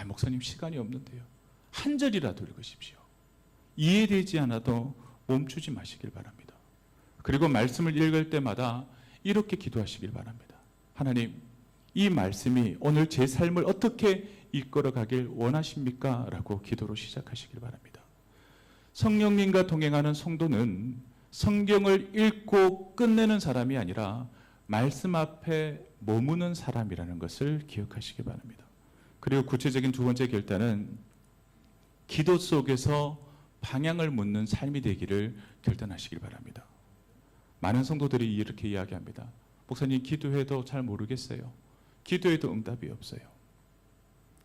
목사님 시간이 없는데요. 한 절이라도 읽으십시오. 이해되지 않아도 멈추지 마시길 바랍니다. 그리고 말씀을 읽을 때마다 이렇게 기도하시길 바랍니다. 하나님, 이 말씀이 오늘 제 삶을 어떻게 이끌어가길 원하십니까? 라고 기도로 시작하시길 바랍니다. 성령님과 동행하는 성도는 성경을 읽고 끝내는 사람이 아니라 말씀 앞에 머무는 사람이라는 것을 기억하시기 바랍니다. 그리고 구체적인 두 번째 결단은 기도 속에서 방향을 묻는 삶이 되기를 결단하시길 바랍니다. 많은 성도들이 이렇게 이야기합니다. 목사님, 기도해도 잘 모르겠어요. 기도해도 응답이 없어요.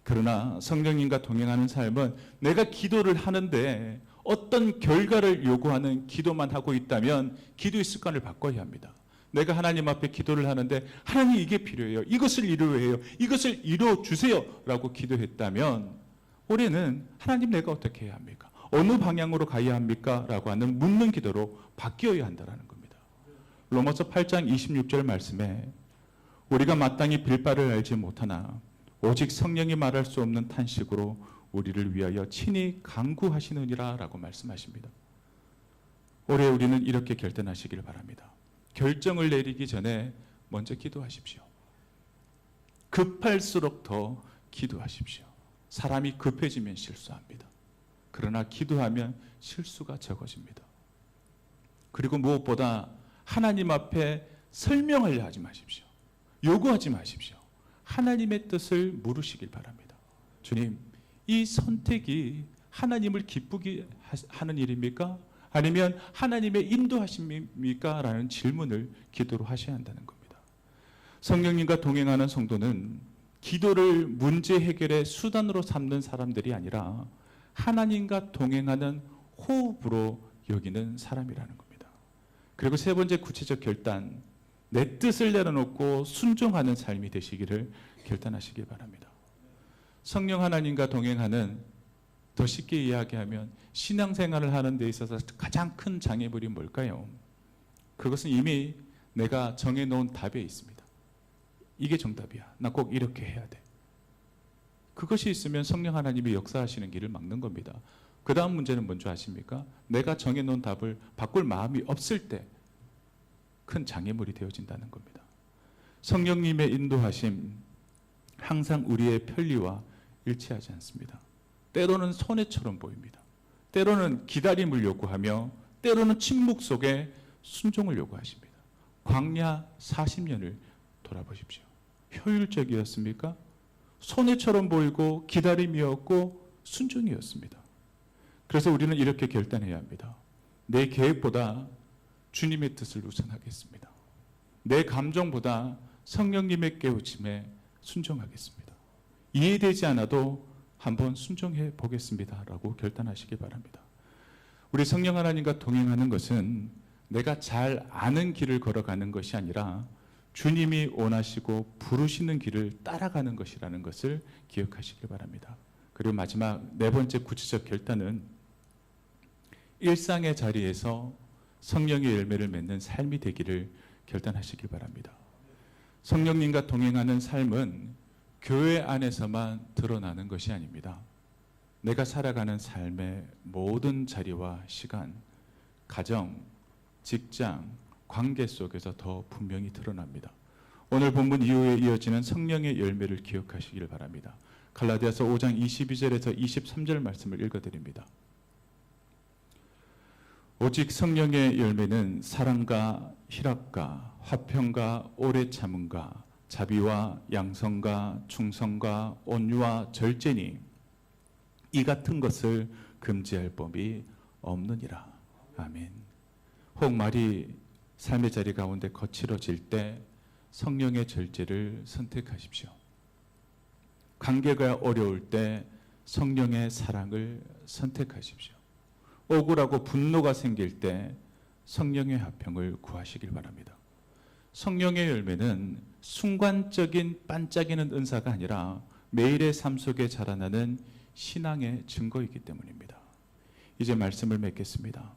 그러나 성령님과 동행하는 삶은 내가 기도를 하는데 어떤 결과를 요구하는 기도만 하고 있다면 기도의 습관을 바꿔야 합니다. 내가 하나님 앞에 기도를 하는데 하나님 이게 필요해요. 이것을 이루어야 해요. 이것을 이루어 주세요. 라고 기도했다면 올해는 하나님 내가 어떻게 해야 합니까? 어느 방향으로 가야 합니까? 라고 하는 묻는 기도로 바뀌어야 한다는 겁니다. 로마서 8장 26절 말씀에 우리가 마땅히 빌 바를 알지 못하나 오직 성령이 말할 수 없는 탄식으로 우리를 위하여 친히 강구하시느니라 라고 말씀하십니다. 올해 우리는 이렇게 결단하시길 바랍니다. 결정을 내리기 전에 먼저 기도하십시오. 급할수록 더 기도하십시오. 사람이 급해지면 실수합니다. 그러나 기도하면 실수가 적어집니다. 그리고 무엇보다 하나님 앞에 설명하려 하지 마십시오. 요구하지 마십시오. 하나님의 뜻을 물으시길 바랍니다. 주님, 이 선택이 하나님을 기쁘게 하는 일입니까? 아니면 하나님의 인도하십니까? 라는 질문을 기도로 하셔야 한다는 겁니다. 성령님과 동행하는 성도는 기도를 문제 해결의 수단으로 삼는 사람들이 아니라 하나님과 동행하는 호흡으로 여기는 사람이라는 겁니다. 그리고 세 번째 구체적 결단, 내 뜻을 내려놓고 순종하는 삶이 되시기를 결단하시기 바랍니다. 성령 하나님과 동행하는, 더 쉽게 이야기하면 신앙생활을 하는 데 있어서 가장 큰 장애물이 뭘까요? 그것은 이미 내가 정해놓은 답에 있습니다. 이게 정답이야. 나 꼭 이렇게 해야 돼. 그것이 있으면 성령 하나님이 역사하시는 길을 막는 겁니다. 그 다음 문제는 뭔지 아십니까? 내가 정해놓은 답을 바꿀 마음이 없을 때 큰 장애물이 되어진다는 겁니다. 성령님의 인도하심, 항상 우리의 편리와 일치하지 않습니다. 때로는 손해처럼 보입니다. 때로는 기다림을 요구하며 때로는 침묵 속에 순종을 요구하십니다. 광야 40년을 돌아보십시오. 효율적이었습니까? 손해처럼 보이고 기다림이었고 순종이었습니다. 그래서 우리는 이렇게 결단해야 합니다. 내 계획보다 주님의 뜻을 우선하겠습니다. 내 감정보다 성령님의 깨우침에 순종하겠습니다. 이해되지 않아도 한번 순종해 보겠습니다. 라고 결단하시기 바랍니다. 우리 성령 하나님과 동행하는 것은 내가 잘 아는 길을 걸어가는 것이 아니라 주님이 원하시고 부르시는 길을 따라가는 것이라는 것을 기억하시기 바랍니다. 그리고 마지막 네 번째 구체적 결단은 일상의 자리에서 성령의 열매를 맺는 삶이 되기를 결단하시길 바랍니다. 성령님과 동행하는 삶은 교회 안에서만 드러나는 것이 아닙니다. 내가 살아가는 삶의 모든 자리와 시간, 가정, 직장, 관계 속에서 더 분명히 드러납니다. 오늘 본문 이후에 이어지는 성령의 열매를 기억하시길 바랍니다. 갈라디아서 5장 22절에서 23절 말씀을 읽어드립니다. 오직 성령의 열매는 사랑과 희락과 화평과 오래 참음과 자비와 양성과 충성과 온유와 절제니 이 같은 것을 금지할 법이 없느니라. 아멘. 혹 말이 삶의 자리 가운데 거칠어질 때 성령의 절제를 선택하십시오. 관계가 어려울 때 성령의 사랑을 선택하십시오. 억울하고 분노가 생길 때 성령의 화평을 구하시길 바랍니다. 성령의 열매는 순간적인 반짝이는 은사가 아니라 매일의 삶 속에 자라나는 신앙의 증거이기 때문입니다. 이제 말씀을 맺겠습니다.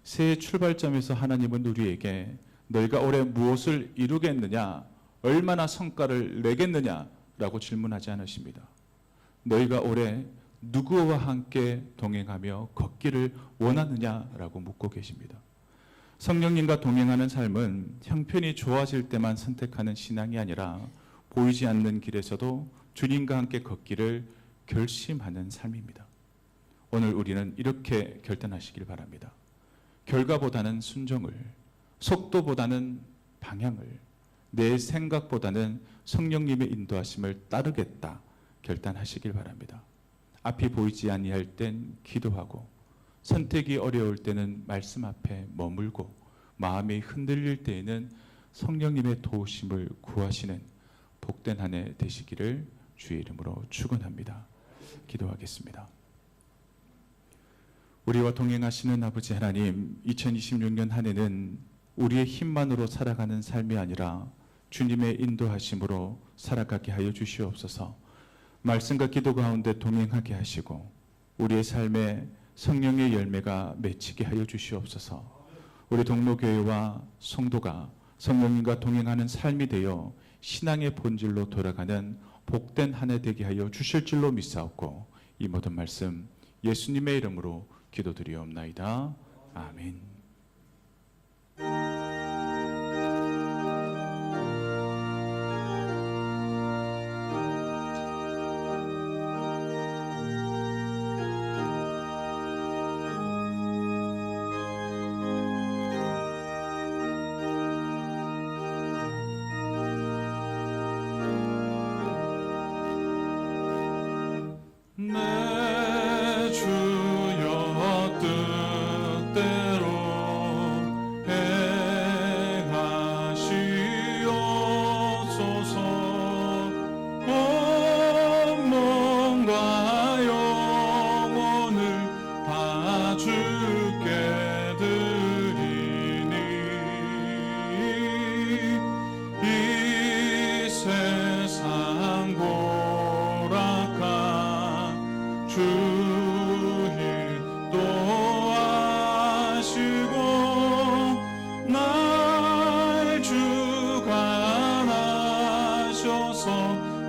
새해 출발점에서 하나님은 우리에게 너희가 올해 무엇을 이루겠느냐, 얼마나 성과를 내겠느냐라고 질문하지 않으십니다. 너희가 올해 누구와 함께 동행하며 걷기를 원하느냐라고 묻고 계십니다. 성령님과 동행하는 삶은 형편이 좋아질 때만 선택하는 신앙이 아니라 보이지 않는 길에서도 주님과 함께 걷기를 결심하는 삶입니다. 오늘 우리는 이렇게 결단하시길 바랍니다. 결과보다는 순종을, 속도보다는 방향을, 내 생각보다는 성령님의 인도하심을 따르겠다 결단하시길 바랍니다. 앞이 보이지 아니할 땐 기도하고, 선택이 어려울 때는 말씀 앞에 머물고, 마음이 흔들릴 때에는 성령님의 도우심을 구하시는 복된 한 해 되시기를 주의 이름으로 축원합니다. 기도하겠습니다. 우리와 동행하시는 아버지 하나님, 2026년 한 해는 우리의 힘만으로 살아가는 삶이 아니라 주님의 인도하심으로 살아가게 하여 주시옵소서. 말씀과 기도 가운데 동행하게 하시고 우리의 삶에 성령의 열매가 맺히게 하여 주시옵소서. 우리 동로교회와 성도가 성령님과 동행하는 삶이 되어 신앙의 본질로 돌아가는 복된 한 해 되게 하여 주실 줄로 믿사옵고 이 모든 말씀 예수님의 이름으로 기도드리옵나이다. 아멘. 내 주여 뜻대로 행하시옵소서. 온 몸과 영혼을 다 주께 드리니 이 세상 고락한 주인 도하시고 날 주관하셔서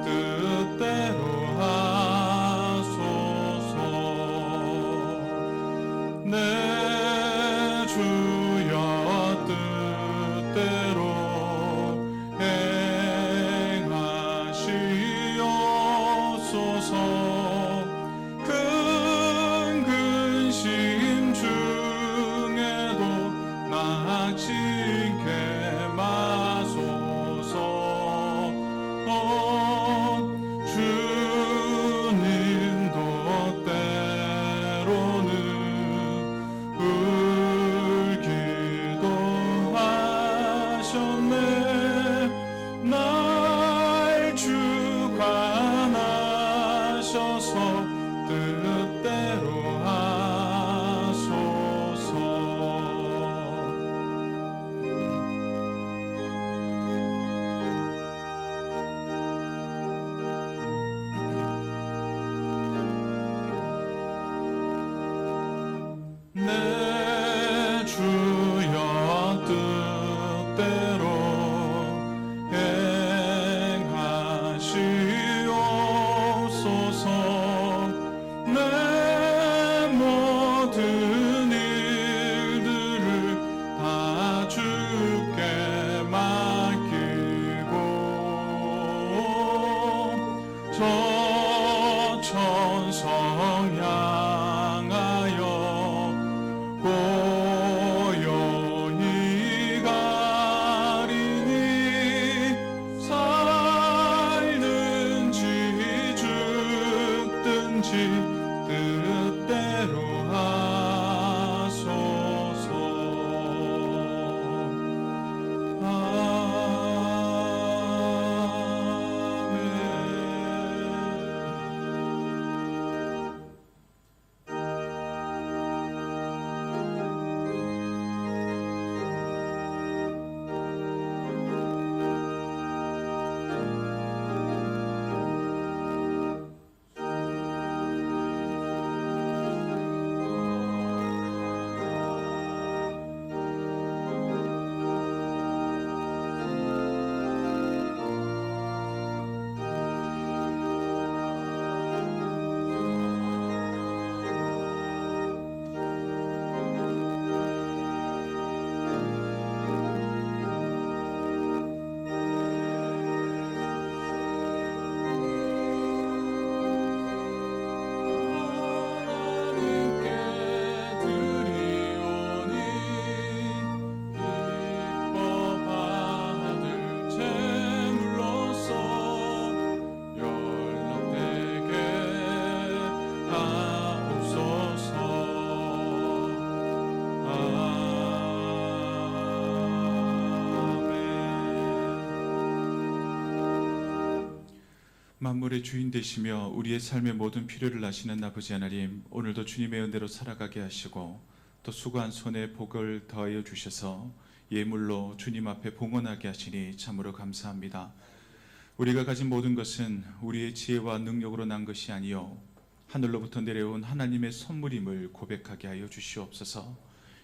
뜻대로 하소서. 내 주여 뜻대로 행하시옵소서. 큰 근심 중에도 낙심케 마소서. 주님도 때로는 울기도 하셨네. 날 주관하셔서 뜻대로 하소서. 내 주여 뜻대로 행하시옵소서. 내 모든 일들을 다 주께 맡기고 저 천성 향하여 고요히 가리니 살든지 죽든지 뜻대로 하소서. 아멘. 하나님께 드리오니 기뻐 받을 제물로서 연락되게 하옵소서. 만물의 주인 되시며 우리의 삶의 모든 필요를 아시는 아버지 하나님, 오늘도 주님의 은혜로 살아가게 하시고 또 수고한 손에 복을 더하여 주셔서 예물로 주님 앞에 봉헌하게 하시니 참으로 감사합니다. 우리가 가진 모든 것은 우리의 지혜와 능력으로 난 것이 아니요 하늘로부터 내려온 하나님의 선물임을 고백하게 하여 주시옵소서.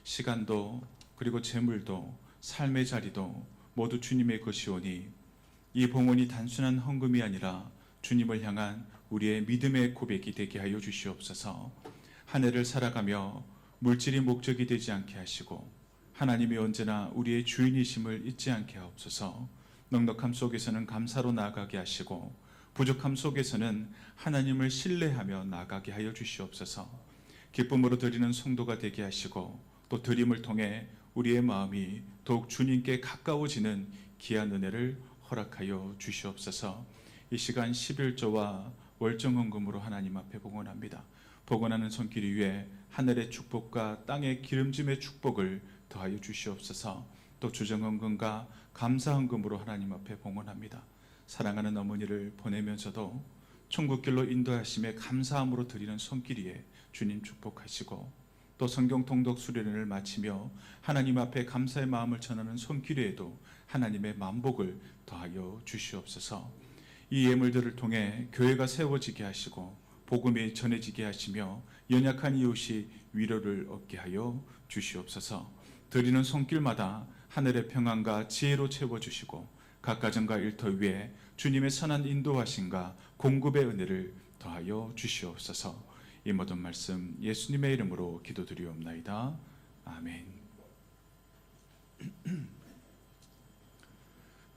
시간도 그리고 재물도 삶의 자리도 모두 주님의 것이오니 이 봉헌이 단순한 헌금이 아니라 주님을 향한 우리의 믿음의 고백이 되게 하여 주시옵소서. 한 해를 살아가며 물질이 목적이 되지 않게 하시고 하나님이 언제나 우리의 주인이심을 잊지 않게 하옵소서. 넉넉함 속에서는 감사로 나아가게 하시고 부족함 속에서는 하나님을 신뢰하며 나아가게 하여 주시옵소서. 기쁨으로 드리는 성도가 되게 하시고 또 드림을 통해 우리의 마음이 더욱 주님께 가까워지는 귀한 은혜를 허락하여 주시옵소서. 이 시간 11조와 월정헌금으로 하나님 앞에 복원합니다. 복원하는 손길 위에 하늘의 축복과 땅의 기름짐의 축복을 더하여 주시옵소서. 또 주정헌금과 감사헌금으로 하나님 앞에 봉헌합니다. 사랑하는 어머니를 보내면서도 천국길로 인도하심에 감사함으로 드리는 손길 위에 주님 축복하시고 또 성경 통독 수련회를 마치며 하나님 앞에 감사의 마음을 전하는 손길 위에도 하나님의 만복을 더하여 주시옵소서. 이 예물들을 통해 교회가 세워지게 하시고 복음이 전해지게 하시며 연약한 이웃이 위로를 얻게 하여 주시옵소서. 드리는 손길마다 하늘의 평안과 지혜로 채워주시고 각 가정과 일터 위에 주님의 선한 인도하심과 공급의 은혜를 더하여 주시옵소서. 이 모든 말씀 예수님의 이름으로 기도드리옵나이다. 아멘.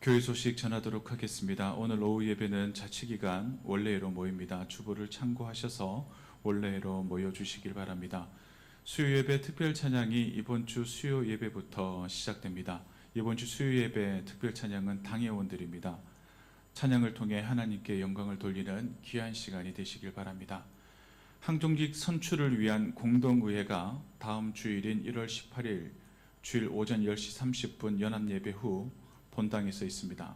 교회 소식 전하도록 하겠습니다. 오늘 오후 예배는 자치기간 원래로 모입니다. 주보를 참고하셔서 원래로 모여주시길 바랍니다. 수요 예배 특별 찬양이 이번 주 수요 예배부터 시작됩니다. 이번 주 수요 예배 특별 찬양은 당회원들입니다. 찬양을 통해 하나님께 영광을 돌리는 귀한 시간이 되시길 바랍니다. 항동직 선출을 위한 공동의회가 다음 주일인 1월 18일 주일 오전 10시 30분 연합예배 후 본당에서 있습니다.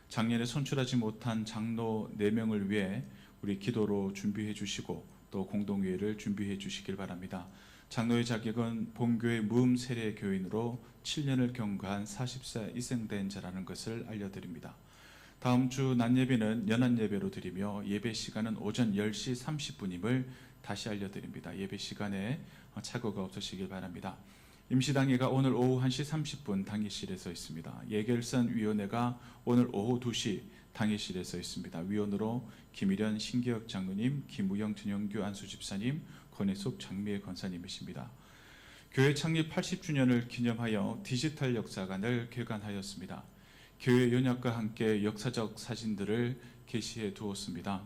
작년에 선출하지 못한 장로 4명을 위해 우리 기도로 준비해 주시고 또 공동회의를 준비해 주시길 바랍니다. 장로의 자격은 본교회 무음 세례 교인으로 7년을 경과한 40세 이생된 자라는 것을 알려드립니다. 다음 주 낮예배는 연합예배로 드리며 예배 시간은 오전 10시 30분임을 다시 알려드립니다. 예배 시간에 착오가 없으시길 바랍니다. 임시당회가 오늘 오후 1시 30분 당회실에서 있습니다. 예결선위원회가 오늘 오후 2시 당회실에서 있습니다. 위원으로 김일현 신기혁 장로님, 김우영 전영규 안수집사님, 권혜숙 장미애 권사님이십니다. 교회 창립 80주년을 기념하여 디지털 역사관을 개관하였습니다. 교회 연합과 함께 역사적 사진들을 게시해 두었습니다.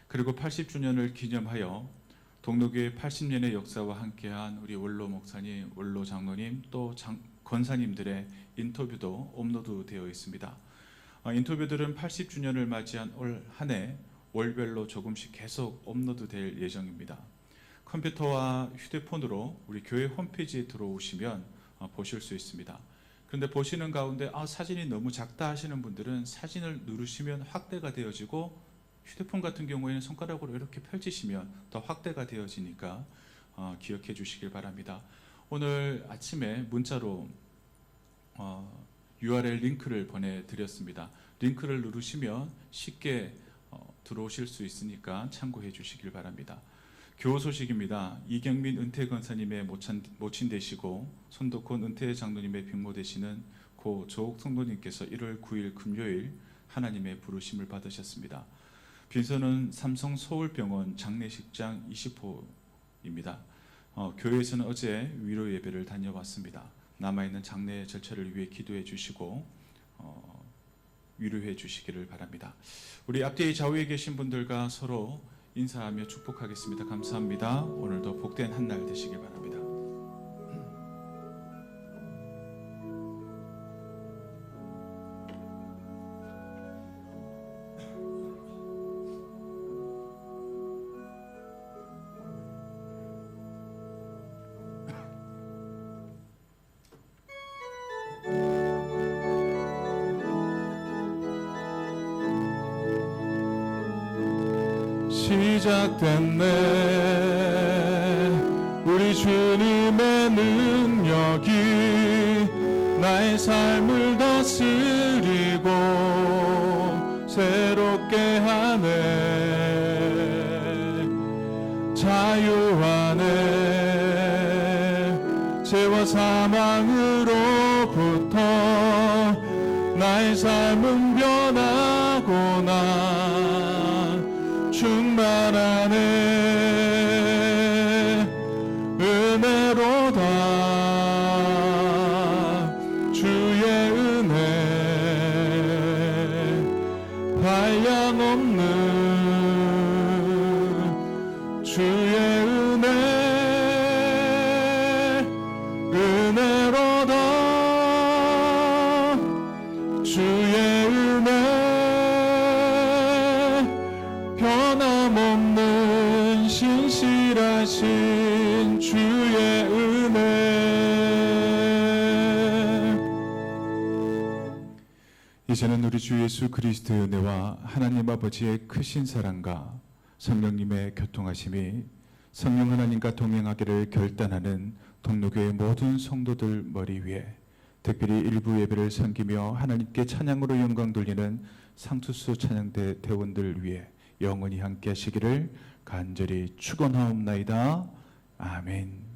그리고 80주년을 기념하여 동로교회 80년의 역사와 함께한 우리 원로 목사님, 원로 장로님, 또 권사님들의 인터뷰도 업로드되어 있습니다. 인터뷰들은 80주년을 맞이한 올 한 해 월별로 조금씩 계속 업로드될 예정입니다. 컴퓨터와 휴대폰으로 우리 교회 홈페이지에 들어오시면 보실 수 있습니다. 그런데 보시는 가운데 사진이 너무 작다 하시는 분들은 사진을 누르시면 확대가 되어지고 휴대폰 같은 경우에는 손가락으로 이렇게 펼치시면 더 확대가 되어지니까 기억해 주시길 바랍니다. 오늘 아침에 문자로 URL 링크를 보내드렸습니다. 링크를 누르시면 쉽게 들어오실 수 있으니까 참고해 주시길 바랍니다. 교우 소식입니다. 이경민 은퇴 권사님의 모친 되시고 손덕훈 은퇴 장로님의 병모 되시는 고 조옥 성도님께서 1월 9일 금요일 하나님의 부르심을 받으셨습니다. 빈소는 삼성 서울병원 장례식장 20호입니다. 교회에서는 어제 위로 예배를 다녀왔습니다. 남아있는 장례 절차를 위해 기도해 주시고 위로해 주시기를 바랍니다. 우리 앞뒤 좌우에 계신 분들과 서로 인사하며 축복하겠습니다. 감사합니다. 오늘도 복된 한 날 되시길 바랍니다. 시작됐네 우리 주님의 능력이 나의 삶을 다스리고 새롭게 하네 자유 안에 죄와 사망으로부터 나의 삶은 변하구나 충만하네 은혜로다 주의 은혜 한량없는 주의 은혜 은혜로다 주의 은혜 변함없는 신실하신 주의 은혜 이제는 우리 주 예수 그리스도의 은혜와 하나님 아버지의 크신 사랑과 성령님의 교통하심이 성령 하나님과 동행하기를 결단하는 동로교회 모든 성도들 머리 위에 특별히 일부 예배를 섬기며 하나님께 찬양으로 영광 돌리는 상투수 찬양대 대원들 위해 영원히 함께 하시기를 간절히 축원하옵나이다. 아멘.